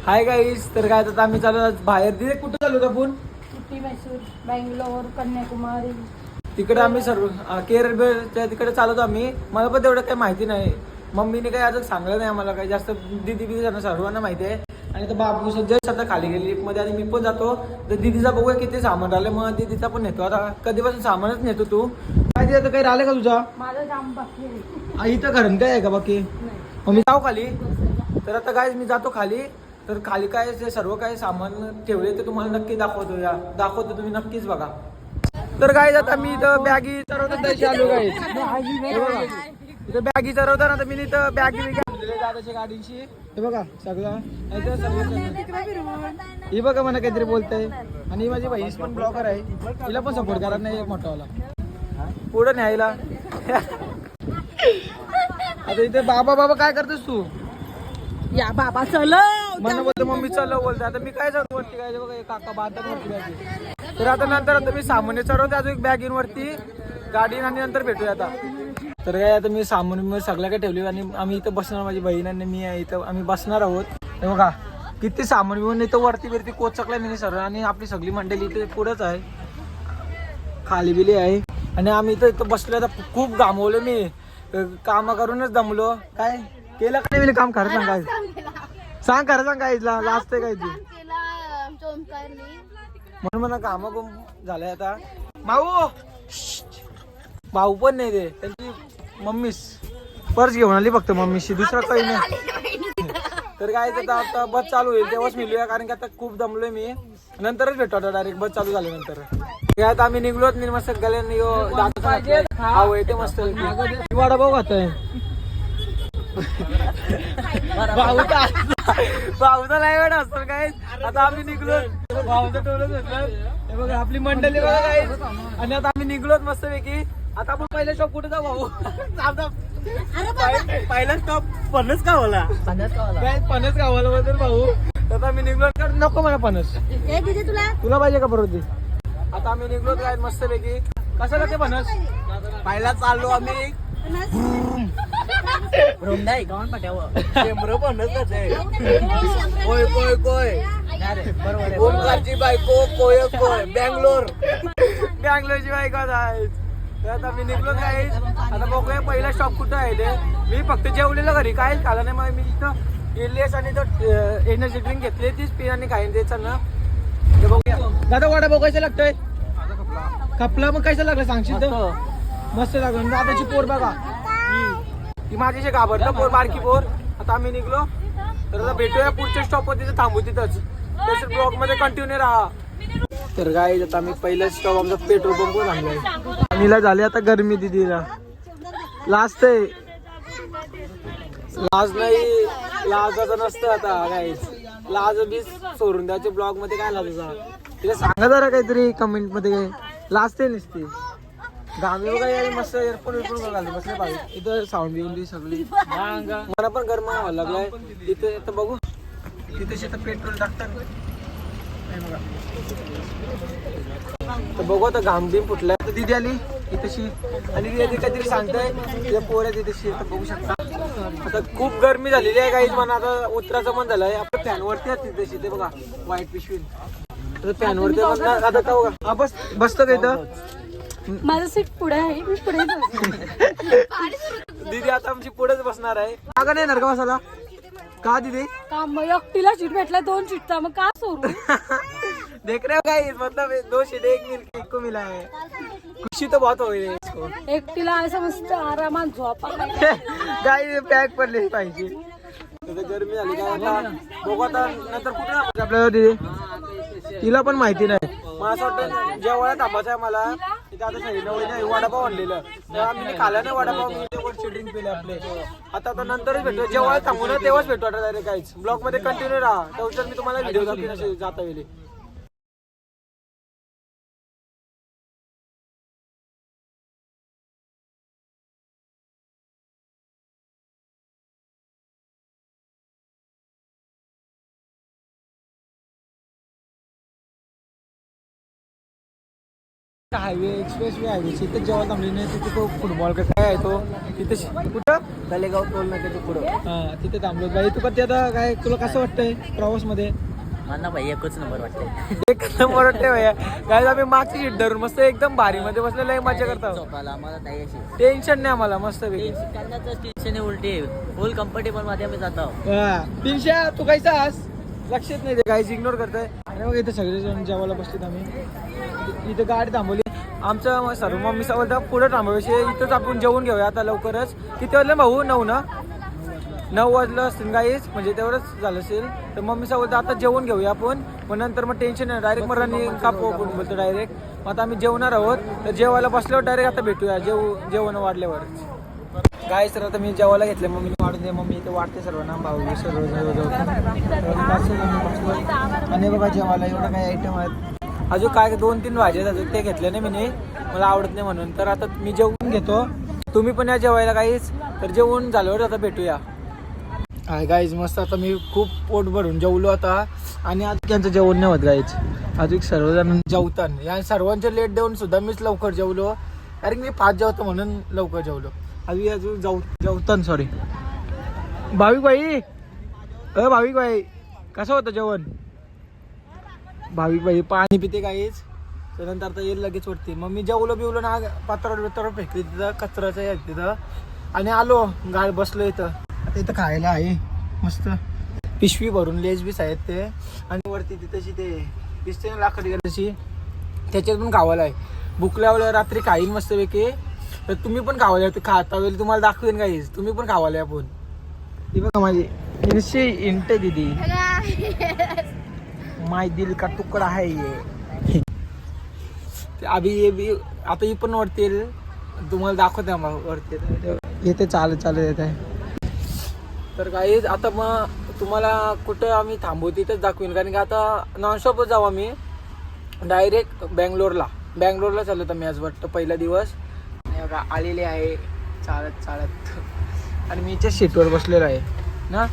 Hi guys, तर काय आता आम्ही चालू बाहेर. तिथे कुठं चालू होतो आपण? उटी, मैसूर, बेंगलोर, कन्याकुमारी. तिकडे आम्ही सर्व केरळच्या तिकडे चालवतो आम्ही. मला पण तेवढं काही माहिती नाही. मम्मीने काही अजून सांगलं नाही आम्हाला काही जास्त. दीदी सर्वांना माहिती आहे. आणि तर बाबू जस्ट आता खाली गेली लिफ्टमध्ये आणि मी पण जातो. तर दीदीचा बघूया किती सामान राहिलं, मग दीदीचा पण नेतो. आता कधीपासून सामानच नेतो तू. काय तिथे काही राहिलं का तुझा? माझं जाम बाकी आहे. इथं घरून काय आहे का बाकी? नाही. मग मी जाऊ खाली. तर आता काय मी जातो खाली. तर खाली काय ते सर्व काही सामान ठेवले ते तुम्हाला नक्की दाखवतो तुम्ही नक्कीच बघा. तर काय आता मी इथं बॅगी चढवतात आलो काय इथं बॅगी चढवताना तर मी इथं बॅगी दादाच्या गाडीची हे बघा सगळं. ही बघा मला काहीतरी बोलतंय. आणि माझी बहीण पण ब्लॉगर आहे, तिला पण सपोर्ट करा नाही मोठावाला पुढं न्यायला. आता इथे बाबा काय करतोस तू? या बाबा चल. मला बोलतो मम्मी चल बोलते. आता मी काय सांगतो वरती काय बघा काका बांधतात वरती बॅग. तर आता नंतर आता मी सामान्य चढवते अजून एक बॅग वरती गाडी आणि नंतर भेटूया आता. तर काय आता मी सामान सगळं काय ठेवली आणि आम्ही इथं बसणार. माझी बहीण आणि मी इथं आम्ही बसणार आहोत. हे बघा किती सामान घेऊन इथं वरती कोचकलाय मी सर्व. आणि आपली सगळी मंडळी इथे पुढंच आहे, खाली बिली आहे. आणि आम्ही इथं बसलो. आता खूप घामवलो मी, काम करूनच दमलो. काय केलं का नाही काम? खरं सांग खरं सांग काय लास्ट आहे काय ती म्हणून मला काम झालंय. आता भाऊ पण नाही ते, त्यांची मम्मीच पर्स घेऊन आली फक्त मम्मीशी, दुसरं काही नाही. तर काय आता बस चालू होईल तेव्हाच मिळूया, कारण की आता खूप दमलोय मी. नंतरच भेटतो आता डायरेक्ट बस चालू झाल्यानंतर. यात आम्ही निघलोत मस्त गल्याने येते मस्त वडापाव खातोय. भाऊचा नाही वेळ असतो काय. आता आम्ही निघलो, भाऊचं टोलच हे बघा आपली मंडळी बघा काय. आणि आता आम्ही निघलोत मस्त पैकी. आता आपण पहिला स्टॉप कुठे जाऊ भाऊ? पहिला स्टॉप पणच गावाला. पणच गावाला बद्दल भाऊ. आता आम्ही निघलो. नको मला पणस, तुला पाहिजे का परत? आता आम्ही निघलो काय मस्त पैकी. कसं लागते पणस? पहिला चाललो आम्ही बायको बँगलोरची बायको आहे. आता मी निघलो काय. आता बघूया पहिला स्टॉप कुठं आहे ते. मी फक्त जेवलेलं घरी काय खाल्लं नाही. मग मी इथं इडलीस आणि एनर्जी ड्रिंक घेतली, तीच पी आणि काही द्यायचं ना. ते बघूया. दादा वडापाव कसा लागतोय? खपला मग कसा लागला सांगशील तर? मस्त लागलं. दादाची पोर बघा, ती माझ्याशी घाबरलं पोर, बारकी पोर. आता आम्ही निघलो. तर आता भेटूया पुढच्या स्टॉपवर, तिथे थांबू तिथंच. त्याच्या ब्लॉग मध्ये कंटिन्यू राहा. तर काय आता आम्ही पहिला स्टॉप आमचा पेट्रोल पंपवर थांबलाय. नीला झाली आता गरमी दिदीला. लास्ट आहे, लाज नाही, लाजाचं नसतं आता काय. लाज बीस सोडून द्यायचे ब्लॉग मध्ये. काय लाजायचा तिला सांगा जरा काहीतरी कमेंट मध्ये. काय लाजते नसते. गावी वगैरे मस्त एअरपोर्ट घालते बसले पाहिजे. इथं साऊंड बिऊंड सगळी. मला पण गरम व्हायला लागलाय इथे. तर बघू तिथे शेतात पेट्रोल टाकतात. तर बघू आता घाम बिम फुटलाय. तर दिदी आली इथेशी आणि दिदी काहीतरी सांगताय. तिथे पोर आहे तिथेशी. तर बघू शकता आता खूप गरमी झालेली आहे काहीच. म्हणा आता उतराचं मन झालंय. आपल्या फॅनवरती आहे तिथेशी. ते बघा व्हाईट पिशवी. तर फॅनवरती आता का बघा. हा बसतो का इथं? माझं सीट पुढे आहे, मी पुढे. दीदी आता आमची पुढेच बसणार आहे. का नाही येणार का बसायला? का दीदी? काम एकटीला सीट भेटला 2 सीटचा, मग का सोडू? देख रहे हो गाइस, मतलब 2 सीट एक को मिला है. खुशी तो बहुत हो रही है इसको. एकटीला असं मस्त आरामात झोपा. गाई पॅक पडले पाहिजे. गरमी झाली काय. आता बघू आता नंतर कुठे आपल्याला दीदी. तिला पण माहिती नाही. मला असं वाटतं जेवायला थांबायचं आहे मला. तिथे आता सैनवळीने वडापाव आणलेलं. मी खाला नाही वडापाव. मी तेवढं ड्रिंक पिले आपले. आता नंतरच भेटतो. जेवायला थांबू ना तेव्हाच भेटतो आता डायरेक्ट. काहीच ब्लॉग मध्ये कंटिन्यू राहा. तेवढं मी तुम्हाला व्हिडिओ दाखवेन जाता वेळी. हायवे एक्सप्रेस वे हायवेची इथे जेव्हा थांबली नाही तिथे तो फुटबॉल का काय आहे तो तिथे कुठं तलेगाव टोल नाक्याच्या पुढं. हा तिथे थांबलो बाई. तू पण ते आता काय तुला कसं वाटतंय प्रवास मध्ये? मला भाई एकच नंबर वाटते. एक नंबर वाटतंय भैया. काय आम्ही मागची सीट धरून मस्त एकदम भारी मध्ये बसलेलं आहे, मजा करतो. झोपायला आम्हाला नाही अशी टेन्शन नाही आम्हाला मस्त पैकी. करण्याचं टेन्शन आहे, उलटी फुल कम्फर्टेबल मध्ये आम्ही जातो. 300 तू कैसा आस लक्षात नाही ते काहीच इग्नोर करताय. अरे बघ इथे सगळेजण जेवायला बसलेत. आम्ही इथे गाडी थांबवली. आमचं सर्व मम्मी सोबत पुढे थांबवायचे इथंच आपण जेवून घेऊया आता लवकरच. किती वाजले भाऊ? 9 ना? 9 वाजलं असतील गाईच, म्हणजे तेवढंच झालं असेल. तर मम्मी सोबत आता जेवण घेऊया आपण. मग नंतर मग टेन्शन नाही, डायरेक्ट मग रनिंग कापू आपण बोलतो डायरेक्ट. मग आता आम्ही जेवणार आहोत. तर जेवायला बसल्यावर डायरेक्ट आता भेटूया जेवण वाढल्यावर. गाय सर आता मी जेवायला घेतलं, मम्मीने वाढून दे. मम्मी इथे वाटते सर्वांना भाऊ सर्व आणि बघा जेवायला एवढं काही आयटम आहेत. अजून काय 2-3 भाज्या अजून ते घेतले नाही मी, मला आवडत नाही म्हणून. तर आता मी जेवून घेतो, तुम्ही पण या जेवायला काहीच. तर जेवून झाल्यावर आता भेटूया. हाय गाईज मस्त आता मी खूप पोट भरून जेवलो आता. आणि आता त्यांचं जेवण नाही होत गाईज. अजून सर्वजण जेवतान. या सर्वांचे लेट देऊन सुद्धा मीच लवकर जेवलो, कारण मी 5 जेवतो म्हणून लवकर जेवलो. अजून जेवतान सॉरी. भाविक भाई भाविक भाई कसं होतं जेवण? भाविक भाई पाणी पिते काहीच. त्यानंतर आता येईल लगेच वरती. मग मी जेवलो बिवलो ना, पात्रावर फेकली तिथं कचऱ्याचं आहे तिथं. आणि आलो गाड बसलो इथं. आता इथं खायला आहे मस्त पिशवी भरून लेज बीस आहेत ते. आणि वरती तिथेची ते दिसते ना लाकडी तशी, त्याच्यात पण खावायला आहे. भूक लावलं रात्री खाईन मस्तपैकी. तर तुम्ही पण खावायला खाता वेळी तुम्हाला दाखवेन काहीच. तुम्ही पण खावायला आपण. ती बघा माझी इंटे दिदी, माय दिल का तुकडा आहे ये. अभि ये भी आता ही पण वरती तुम्हाला दाखवते वरती येते चालत येत आहे. तर काही आता मग तुम्हाला कुठं आम्ही थांबू तिथेच दाखवेन, कारण की आता नॉनस्टॉपच जाऊ आम्ही डायरेक्ट बँगलोरला चाललो तर मी आज वाटतं पहिला दिवस. आलेले आहे चालत आणि मी इथे सीटवर बसलेलो आहे ना.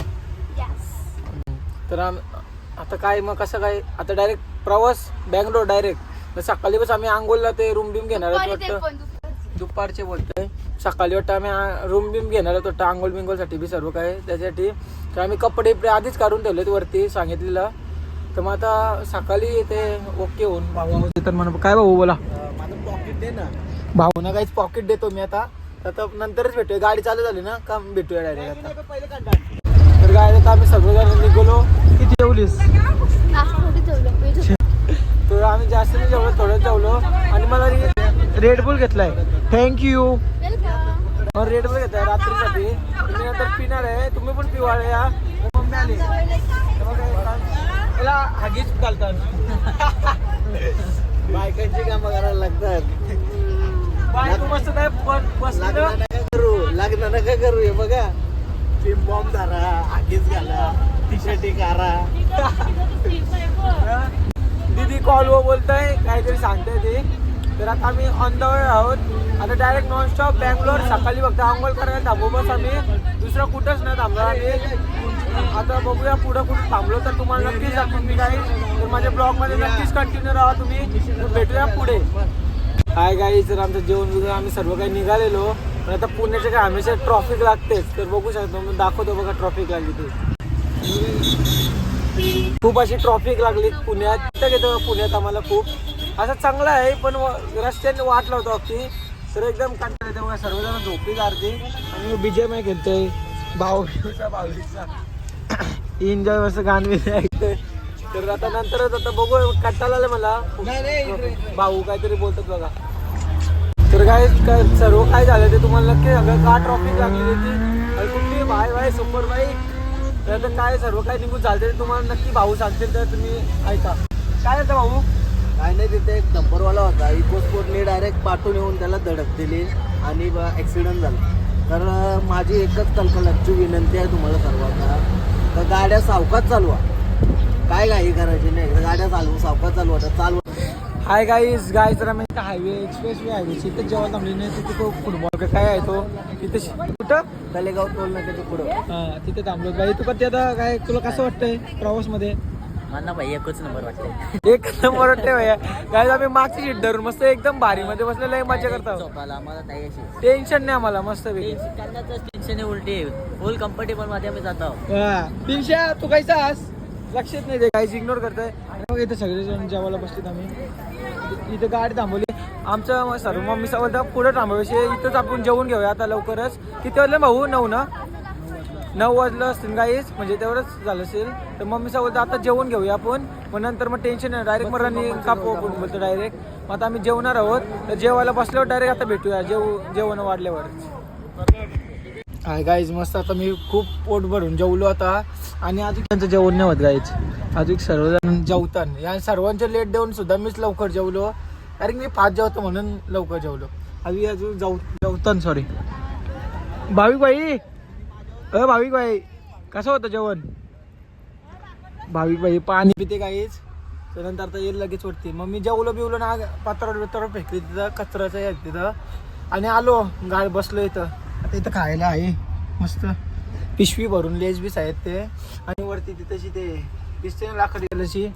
तर आता काय मग कसं काय आता डायरेक्ट प्रवास बँगलोर डायरेक्ट. तर सकाळी बस आम्ही आंघोळला ते रूम बिम घेणार वाटतं. दुपारचे बोलतोय, सकाळी वाटतं आम्ही रूम बिम घेणार होतो आंघोळ बिंगोलसाठी बी सर्व काय त्यासाठी. तर आम्ही कपडे आधीच काढून ठेवलेत वरती सांगितलेलं. तर मग आता सकाळी ते ओके होऊन भाऊ तर म्हणून काय भाऊ बोला माझं पॉकेट दे ना. भाऊ ना काहीच पॉकेट देतो मी आता नंतरच भेटूया. गाडी चालू झाली ना का भेटूया डायरेक्ट आता. तर गाडी आता आम्ही सगळेजण निघालो. किती जेवलीस? तर आम्ही जास्त नाही जेवलो, थोडंच जेवलो. आणि मला रेड बुल घेतलाय, थँक्यू. रेड बुल घेतलाय रात्रीसाठी. तुम्ही नंतर पिणार आहे, तुम्ही पण पिवाळ या. मम्मी आली त्याला हागीच घालतात. बायकांची कामं करायला लागतात. बाय तू मस्त काय लग्न नका करू. हे बघा पिम बॉम्ब धरा, आगीच घाला, टी शर्ट कारा. दीदी कॉल बोलताय काहीतरी सांगताय ते. तर आता आम्ही ऑन द वे आहोत. आता डायरेक्ट नॉनस्टॉप बँगलोर. सकाळी फक्त आंघोळ करायला थांबू बस आम्ही, दुसरं कुठंच नाही थांबणार आम्ही. आता बघूया पुढं कुठं थांबलो तर तुम्हाला नक्कीच दाखवून मी काही. तर माझ्या ब्लॉगमध्ये नक्कीच कंटिन्यू राहा तुम्ही. भेटूया पुढे. हाय गाईज, तर आमचं जेवण वगैरे आम्ही सर्व काही निघालेलो. पण आता पुण्याचे काय हमेशा ट्रॉफिक लागतेच. तर बघू शकतो मी दाखवतो बघा ट्रॉफिक लागली ती. खूप अशी ट्रॉफिक लागली पुण्यात. घेतो पुण्यात आम्हाला खूप असं चांगलं आहे, पण रस्त्याने वाट लावतो अगदी. तर एकदम कंटाळा येतो बघा. सर्वजण झोपी काढते आणि BGMI खेळतोय. भाऊचा एन्जॉय मस्त गाणं बिणं ऐकतोय. तर आता नंतरच आता बघू कंटाळा आला मला. भाऊ काहीतरी बोलतात बघा. तर काय सर्व काय झालं ते तुम्हाला नक्की सगळं का ट्रॉफिक लागलेली ती कुठली बाय सुपर बाईक. तर आता काय सर्व काय निघून झालं ते तुम्हाला नक्की भाऊ सांगतील. तर तुम्ही ऐका काय होतं भाऊ. काय नाही, तिथे एक डंपरवाला होता. इकोस्पोर्टने डायरेक्ट पाठवून येऊन त्याला धडक दिली आणि ॲक्सिडेंट झाला. तर माझी एकच कलकलाची विनंती आहे तुम्हाला सर्वांना, तर गाड्या सावकाश चालवा. काय घाई करायची नाही, गाड्या सावकाश चालवा. हाय गाईज तर आम्ही हायवे एक्सप्रेस वे हायवेची इथे जेव्हा थांबली नाही तिथे तो फुटबॉल का काय आहे तो तिथे कुठं तलेगाव टोल नाक्याच्या पुढं. तिथे थांबलो बाई. तू पण ते आता काय तुला कसं वाटतंय प्रवासमध्ये? मला भाई एकच नंबर वाटते. एक नंबर वाटते भैया. काय आम्ही मागची सीट धरून मस्त एकदम भारी मध्ये बसलेलं आहे, मजा करतो. झोपायला आम्हाला नाही अशी टेन्शन नाही आम्हाला, मस्त पैकी. टेन्शन उलटी फुल कम्फर्टेबल मध्ये आम्ही जातो. तीनशे तू कायचा आस लक्षात नाही, काहीच इग्नोर करताय. आणि मग इथे सगळेजण जेवायला बसलेत. आम्ही इथे गाडी थांबवली. आमचं सर्व मम्मी सोबत पुढे थांबवायचे. इथंच आपण जेवून घेऊया आता लवकरच. किती वाजले भाऊ? 9 ना? 9 वाजलं असतील गाईच, म्हणजे तेवढंच झालं असेल. तर मम्मी सोबत आता जेवण घेऊया आपण. मग नंतर मग टेन्शन नाही, डायरेक्ट मग रनिंग कापू आपण बोलतो डायरेक्ट. मग आता आम्ही जेवणार आहोत. तर जेवायला बसल्यावर डायरेक्ट आता भेटूया जेवण वाढल्यावर. हाय गाईज, मस्त आता मी खूप पोट भरून जेवलो आता. आणि अजून त्यांचं जेवण नाही होत गाईज. अजून सर्वजण जेवतात. या सर्वांचे लेट देऊन सुद्धा मीच लवकर जेवलो, कारण मी 5 जेवतो म्हणून लवकर जेवलो. अजून जेवतान. सॉरी भाविक भाई. भाविक भाई कसं होतं जेवण? भाविक भाई पाणी पिते गाईज. त्यानंतर आता येईल लगेच वरती. मग मी जेवलो बिवलो ना, पात्रावर फेकली तिथं कचऱ्याचं आहे तिथं. आणि आलो गाडी बसलो इथं. आता इथं खायला आहे मस्त पिशवी भरून लेज बीस आहेत ते. आणि वरती तिथेची ते दिसते ना लाकडी कलरची,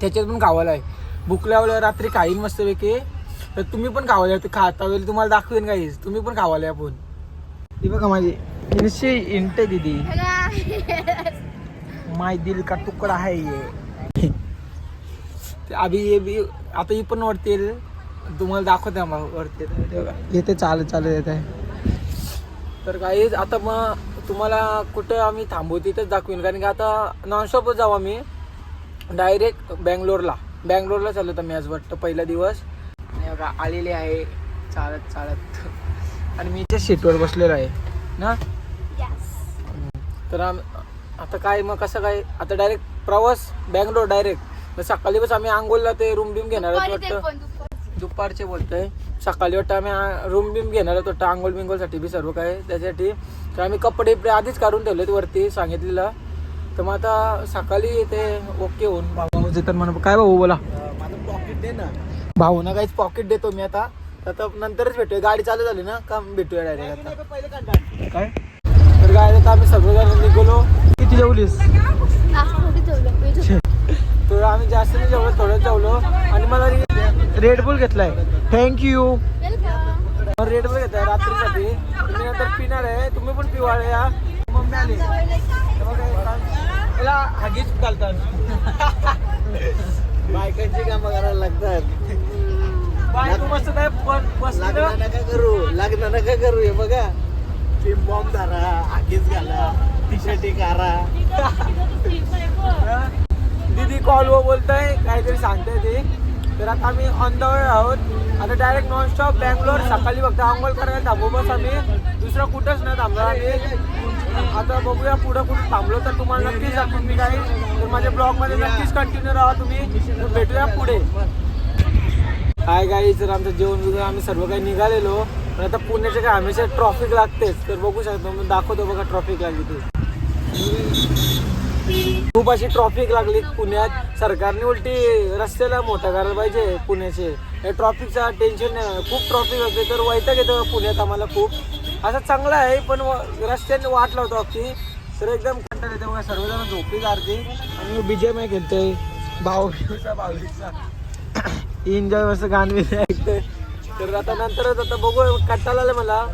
त्याच्यात पण खावायला आहे. भूक लावलं रात्री खाईन मस्तपैकी. तर तुम्ही पण खावायला खाता वेळी तुम्हाला दाखवेन काहीच. तुम्ही पण खावायला आपण. ती बघा माझी इनसे इंटे दीदी, माय दिल का तुकडा आहे ये. अभी ये भी आता ही पण वरती तुम्हाला दाखवते वरती येते चालत येत आहे. तर काहीच आता मग तुम्हाला कुठं आम्ही थांबू तिथंच दाखवीन, कारण की आता नॉनस्टॉपच जाऊ आम्ही डायरेक्ट बँगलोरला चाललो तर मी आज वाटतं पहिला दिवस. आणि बघा आलेले आहे चालत. आणि मी इथे सीटवर बसलेलो आहे ना. तर आता काय मग कसं काय आता डायरेक्ट प्रवास बँगलोर डायरेक्ट. तर सकाळी बस आम्ही आंघोळला ते रूम बिम घेणार आहोत वाटतं. दुपारचे बोलतोय. सकाळी वाटतं आम्ही रूम बिम घेणार आहोत वाटतं आंघोळ बिंगोलसाठी बी सर्व काय त्यासाठी. तर आम्ही कपडे आधीच काढून ठेवलेत वरती सांगितलेलं. तर मग आता सकाळी ते ओके होऊन भाऊ तर म्हणा काय भाऊ बोला. माझं पॉकेट दे ना भाऊ ना काहीच पॉकेट देतो मी आता. तर नंतरच भेटूया, गाडी चालू झाली ना का भेटूया डायरेक्ट आता. काय तर काय आता आम्ही सगळेजण निघालो. किती जेवलीस? तर आम्ही जास्त नाही जेवलो, थोडंच जेवलो. आणि मला रेडबुल घेतलाय. थँक्यू. रेडबुल घेतलाय रात्रीसाठी. तुम्ही नंतर पिणार आहे, तुम्ही पण पिवाळे या. मम्मी आली त्याला हागीच घालतात. बायकांची कामं करायला लागतात. बाय तू मस्त काय लग्न नका करू हे बघा. पिम बॉम्ब धरा, आगीच घाला, टी शर्ट कारा. दीदी कॉलवर बोलताय काहीतरी सांगताय ते. तर आता आम्ही ऑन द वे आहोत. आता डायरेक्ट नॉनस्टॉप बँगलोर. सकाळी फक्त आंघोळ करायला थांबू बस आम्ही, दुसरं कुठंच नाही थांबणार आम्ही. आता बघूया पुढं कुठं थांबलो तर तुम्हाला नक्कीच दाखवून मी काही. तर माझ्या ब्लॉगमध्ये नक्कीच कंटिन्यू राहा तुम्ही. तर भेटूया पुढे. हाय गाईज, तर आमचं जेवण वगैरे आम्ही सर्व काही निघालेलो. पण आता पुण्याचे काय हमेशा ट्रॉफिक लागतेच. तर बघू शकतो मी दाखवतो बघा ट्रॉफिक लागली ती. खूप अशी ट्रॉफिक लागली पुण्यात. सरकारने उलटी रस्त्याला मोठा करायला पाहिजे पुण्याचे. हे ट्रॉफिकचा टेन्शन नाही, खूप ट्रॉफिक होते. तर वैताग येतं पुण्यात आम्हाला खूप. असं चांगलं आहे पण रस्त्याने वाट लावतो अख्खी. तर एकदम कंटाळा येते बघा. सर्वजण झोपी काढते. आणि मी BGMI खेळतोय भाऊचा एन्जॉय मस्त गाणं ऐकतोय. तर आता नंतरच आता बघू कंटाळा आलं मला.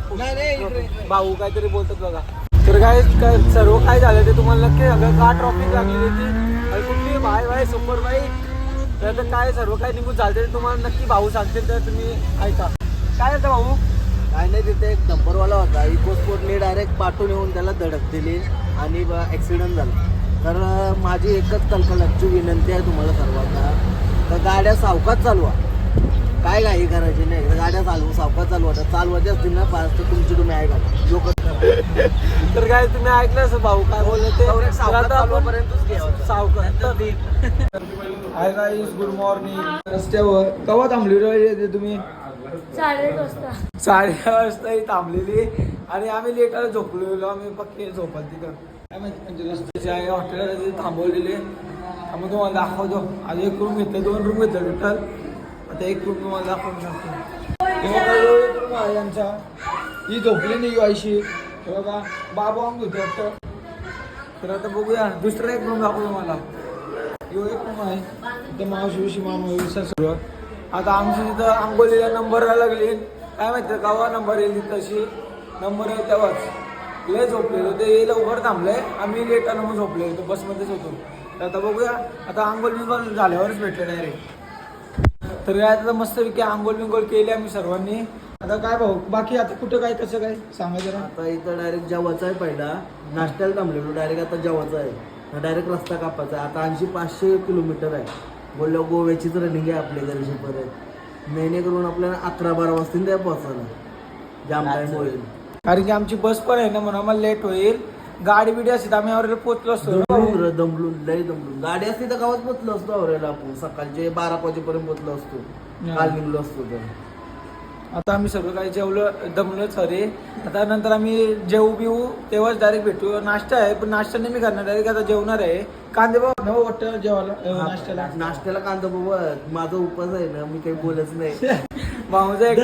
भाऊ काहीतरी बोलतात बघा. तर काय सर्व काय झालं ते तुम्हाला नक्की सगळं का ट्रॉफिक लागलेली ती आणि कुठली भाई सुपर बाईक. तर आता काय सर्व काय निघून झालं ते तुम्हाला नक्की भाऊ सांगतील. तर तुम्ही ऐका काय झालं भाऊ. काय नाही, तिथे एक डंपरवाला होता. इकोस्पोर्टने डायरेक्ट पाठवून येऊन त्याला धडक दिली आणि ॲक्सिडेंट झाला. तर माझी एकच कलकलाची विनंती आहे तुम्हाला सर्वांना, तर गाड्या सावकाश चालवा. काय घाई करायची नाही, गाड्या सावकाश चालवा. चालवायचे असतील ना फास्ट तुमची तुम्ही ऐका लोक. तर काय तुम्ही ऐकलं असं भाऊ काय बोलले ते. Hi guys, good morning. रस्त्यावर केव्हा थांबलेली तुम्ही? 8:30 वाजता. 8:30 वाजता ही थांबलेली. आणि आम्ही लेटाला झोपलेलो. आम्ही पक्के झोपल तिथं काय माहिती म्हणजे रस्त्याचे आहे हॉटेलला थांबवलेले. मग तुम्हाला दाखवतो. आज एक रूम घेतलं, 2 रूम घेतलं टोटल. आता एक रूम तुम्हाला दाखवून शकतो. रूम आहे यांचा. ही झोपली नाही आयशी. बघा बाबा आम घेतो वाटतं. तर आता बघूया दुसरा एक रूम दाखवतो मला. यो एक रूम आहे इथं मावशी मामा सर्व. आता आमची तिथं आंबोलीला नंबरला लागली. काय माहिती कावा नंबर येईल तिथं अशी नंबर आहे तेव्हाच लय झोपलेलो ते लवकर थांबलंय. आम्ही लेट आलो मग झोपलेलो बसमध्येच होतो. तर आता बघूया आता आंघोळ झाल्यावरच भेटलं डायरेक्ट. तर काय आता मस्तपैकी आंघोळ बिंघोळ केली आम्ही सर्वांनी. आता काय भाऊ बाकी आता कुठं काय कसं काय सांगा जरा. आता इथं डायरेक्ट जेवायचं आहे. पहिला नाश्त्याला थांबलेलो डायरेक्ट आता जेवायचं आहे. डायरेक्ट रस्ता कापायचा आहे. आता 500 किलोमीटर आहे. बोललो गोव्याचीच रनिंग आहे आपल्या घरची परत. मेहने करून आपल्याला 11-12 वाजतील त्या पोहोचायला जाम टाईम होईल. कारण की आमची बस पण आहे ना म्हणून आम्हाला लेट होईल. गाडी बिडी असते आम्ही आवरेला पोहोचलो असतो. दमलून लय दमलून. गाडी असती तर गावात पोहोचलो असतो आवरेला आपण. सकाळचे 12 वाजेपर्यंत पोहोचलो असतो. काल निघलो असतो तर. आता आम्ही सर्व काही जेवलो दमलोच सॉरी. आता नंतर आम्ही जेवू बिवू तेव्हाच डायरेक्ट भेटू. नाश्ता आहे पण नाश्ता नाही मी करणार डायरेक्ट आता जेवणार आहे. कांदे बाबा नवं वाटतं जेवायला नाश्त्याला कांदा बाबा माझा उपास आहे ना मी काही बोलत नाही. भाऊचा एक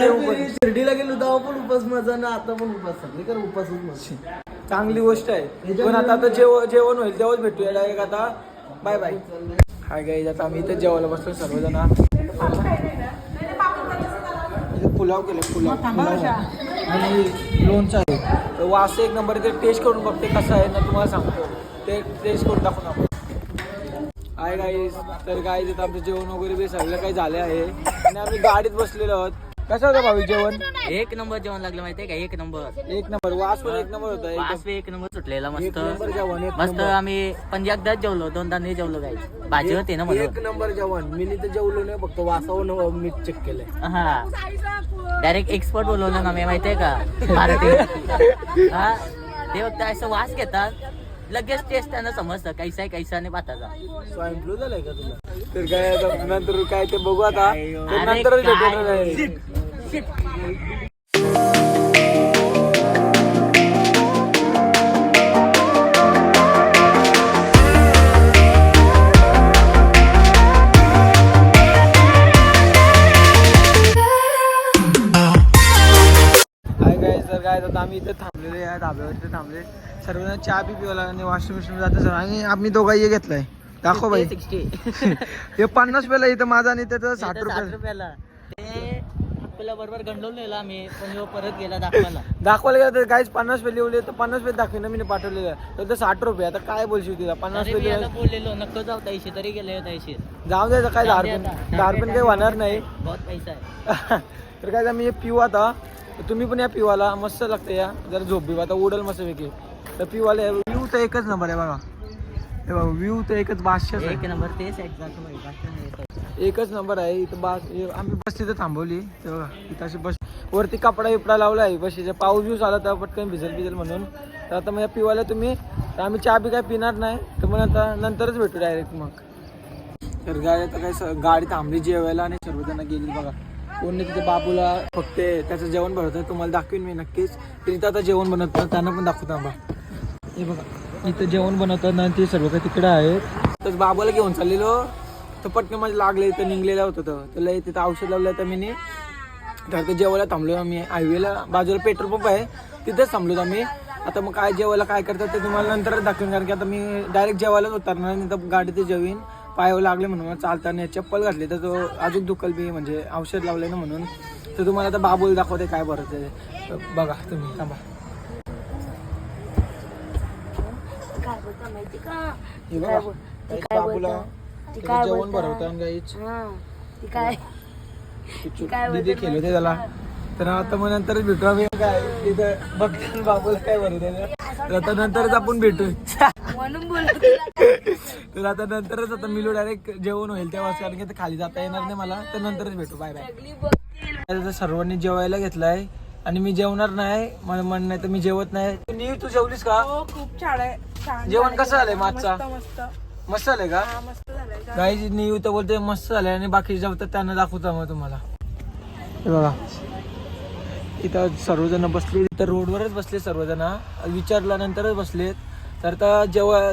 शिर्डीला गेलो तेव्हा पण उपास माझा ना आता पण उपास सगळी कर उपासच माझी. चांगली गोष्ट आहे. पण आता जेवण होईल तेव्हाच भेटूया डायरेक्ट. आता बाय बाय. हाय गाईज आता आम्ही इथे जेवायला बसलो सर्वजण. पुलाव केलं पुलाव आणि लोणचं आहे. तर वास एक नंबर ते टेस्ट करून बघते कसं आहे ना तुम्हाला सांगतो. ते टेस्ट करून दाखवून आपण. आहे गाईज तर गाईज आता आमचं जेवण वगैरे बी सगळं काही झालं आहे आणि आम्ही गाडीत बसलेलो आहोत. कसं होतं भावी जेवण. एक नंबर जेवण लागलं माहितीये का. एक नंबर वास पण एक नंबर होता. वास एक नंबर सुटलेला मस्त एक नंबर जेवण एक मस्त. नंबर. आम्ही पण एकदाच जेवलो 2दा नाही जेवलो काही. भाजी होती ना म्हणून. एक नंबर जेवण. मी तर जेवलो नाही फक्त वासावर मी चेक केलंय. हा डायरेक्ट एक्सपर्ट बोलवलं ना मी माहितीये का भारती. हा ते फक्त असं वास घेतात लगेच टेस्ट त्यांना समजतं कैसा आहे कैसा नाही भाताचा. स्वाईन फ्लू झालाय का तुला. तर काय आता नंतर काय ते बघू आता. तर नंतरच भेटणार आहे. तर काय आता आम्ही इथे थांबलेले आहे धाब्यावर. इथे थांबले सर्वजण चहा बी पिवायला आणि वॉशरूम जाते सर. आणि आम्ही दोघांही घेतलाय. दाखव बाई 60 हे 50 रुपयाला इथं माझा आणि त्याचं 60 रुपयाला. ते आपल्या बरोबर गंडवून नेला आम्ही पण ह्यो परत गेला दाखवायला. दाखवायला गेलं तर काहीच 50 रुपये लिहिले तर 50 रुपये दाखवेन मी पाठवलेलं तर 60 रुपये. आता काय बोलशील तिला 50 रुपये याला बोललेलो नको जाऊ 80 तरी गेले 80. जाऊ द्यायचं काय 10 रुपये काही होणार नाही. बहुत पैसा आहे. तर काय मी पिऊ आता. तुम्ही पण या पिवाला मस्त लागते या जरा झोप बिव आता उडल मस्त पैकी. तर पिवाला व्ह्यू तर एकच नंबर आहे बघा. हे बघा व्ह्यू तर एकच 500 एक नंबर तेच एक्झॅक्ट एकच नंबर आहे इथं. आम्ही बस तिथं थांबवली ते बघा. इथं अशी बस वरती कपडा बिपडा लावला आहे बशीचा. पाऊस बिऊस आला तर पटकन भिजल म्हणून. तर आता मग पिवायला तुम्ही तर आम्ही चहा बी काय पिणार नाही. तर मग आता नंतरच भेटू डायरेक्ट मग. तर गाडी आता काय गाडी थांबली जेवायला आणि सर्वजण गेली बघा. कोणी तिथे बाबूला फक्त त्याचं जेवण बनवतं तुम्हाला दाखवीन मी नक्कीच. तिथं आता जेवण बनवतं त्यांना पण दाखवतो बा. हे बघा इथं जेवण बनवतात ना ते सर्व काही तिकडं आहेत. तर बाबूला घेऊन चाललेलो तर पटकन माझं लागले तर निघलेलं होतं. त्याला तिथं औषध लावलं तर मी तर ते जेवायला थांबलो आम्ही. हायवेला बाजूला पेट्रोल पंप आहे तिथेच थांबलो आम्ही. आता मग काय जेवायला काय करतात ते तुम्हाला नंतरच दाखवेन. कारण की आता मी डायरेक्ट जेवायलाच उतरणार नाही तर गाडी ते जेवीन. पायावर लागले म्हणून मला चालताना चप्पल घातली तर तो अजून दुखल बी म्हणजे औषध लावले ना म्हणून. तर तुम्हाला आता बाबूला दाखवते काय बरं ते बघा तुम्ही थांबा. हे बघा बाबूला जेवण भरवतं गाईच. दिदी खेळले होते त्याला. तर आता मग नंतरच भेटू आम्ही. काय तिथं बघते बाबूला काय भरवते तर आता नंतरच आपण भेटू. तर आता नंतरच आता मिलो डायरेक्ट जेवण होईल तेव्हा. कारण की खाली जाता येणार नाही मला. तर नंतरच भेटू. Bye bye. सर्वांनी जेवायला घेतलाय आणि मी जेवणार नाही. मला मन नाही तर मी जेवत नाही. तू जेवलीस का. खूप छान आहे. जेवण कसं झालंय मागचा. मस्त झालंय का. काही नियू तर बोलते मस्त झालंय आणि बाकी जेवतात त्यांना दाखवतो मग तुम्हाला. हे बघा इथं सर्वजण बसले. इथं रोडवरच बसले सर्वजण. विचारल्यानंतरच बसलेत. तर आता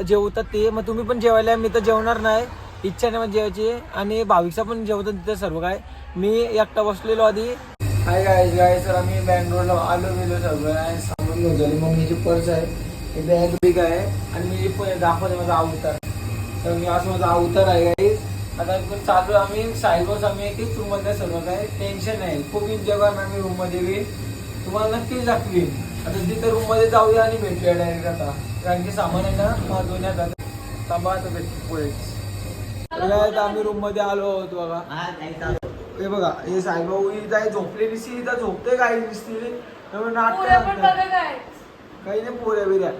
जेवतात ते. मग तुम्ही पण जेवायला. मी तर जेवणार नाही. इच्छा नाही मग जेवायची. आणि भाविकचा पण जेवतात तिथं सर्व काय. मी एकटा बसलेलो आधी. हाय गाईज तर आम्ही बँगलोरला आलो गेलो सगळं सामान घेऊन झाली. मम्मीची पर्स आहे. बॅग बिग आहे आणि मी दाखवते माझा अवतार. तर मी आज माझा अवतार आहे काही आता पण चालू आम्ही सायबर्स आम्ही एकच रूम मध्ये सर्व काय टेन्शन नाही खूप एन्जॉय करणार आम्ही रूम मध्ये बी तुम्हाला नक्कीच दाखवीन आता तिथे रूम मध्ये जाऊया आणि भेटूया डायरेक्ट आता कारण की सामान आहे ना महत्वाने आता थांबा आता भेटू पुढे तर आम्ही रूम मध्ये आलो आहोत बघा हे बघा हे साईबाबू इथं झोपलेली सी इथं झोपते काही दिसते नाटक काही नाही पोऱ्या बिऱ्या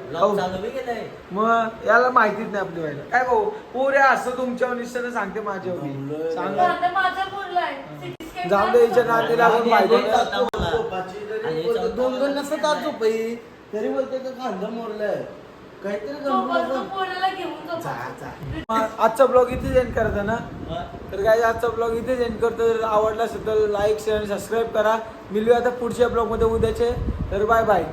मग याला माहितीच नाही आपली व्हायला काय भाऊ पोऱ्या असं तुमच्यावर निश्चय सांगते माझ्यावर सांगा जाऊन द्यायच्या नाती लागून पाहिजे दोन दोन नसतं तार झोपई तरी बोलते का खांदा मोडलंय काहीतरी आजचा ब्लॉग इथेच एंड करता ना तर काय आजचा ब्लॉग इथेच एंड करतो जर आवडला असेल तर लाईक शेअर आणि सबस्क्राईब करा मिळूया आता पुढच्या ब्लॉग मध्ये उद्याचे तर बाय बाय